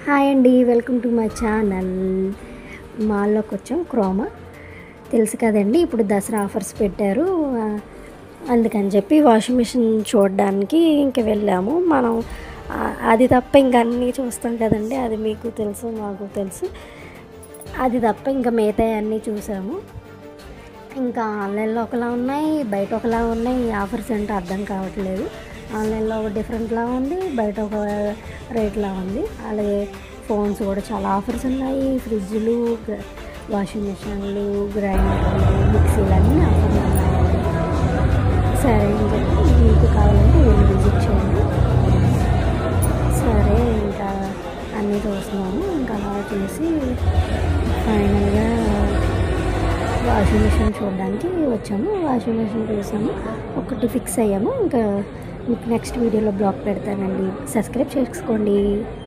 Hi అండి, welcome to my channel. మాల్లోకి వచ్చాం. Croma తెలుసు కదండి, ఇప్పుడు దసరా ఆఫర్స్ పెట్టారు. అందుకని చెప్పి వాషింగ్ మిషన్ చూడడానికి ఇంక వెళ్ళాము. మనం అది తప్ప ఇంక అన్నీ చూస్తాం కదండి, అది మీకు తెలుసు మాకు తెలుసు. అది తప్ప ఇంకా మిగతా అన్నీ చూసాము. ఇంకా ఆన్లైన్లో ఒకలా ఉన్నాయి, బయట ఒకలా ఉన్నాయి. ఆఫర్స్ ఏంటో అర్థం కావట్లేదు. ఆన్లైన్లో ఒక డిఫరెంట్లా ఉంది, బయట ఒక రేట్లా ఉంది. అలాగే ఫోన్స్ కూడా చాలా ఆఫర్స్ ఉన్నాయి. ఫ్రిడ్జ్లు, వాషింగ్ మిషన్లు, గ్రైండర్లు, మిక్సీలు అన్నీ ఆఫర్లు ఉన్నాయి. సరే అని చెప్పి మీకు కావాలంటే వెళ్ళి విజిట్ చేయండి. సరే ఇంకా అన్నీ చూస్తున్నాము. ఇంకా అలా చూసి ఫైనల్గా వాషింగ్ మిషన్ చూడడానికి వచ్చాము. వాషింగ్ మిషన్ చూసాము, ఒకటి ఫిక్స్ అయ్యాము. ఇంకా మీకు నెక్స్ట్ వీడియోలో బ్లాగ్ పెడతానండి. సబ్స్క్రైబ్ చేసుకోండి.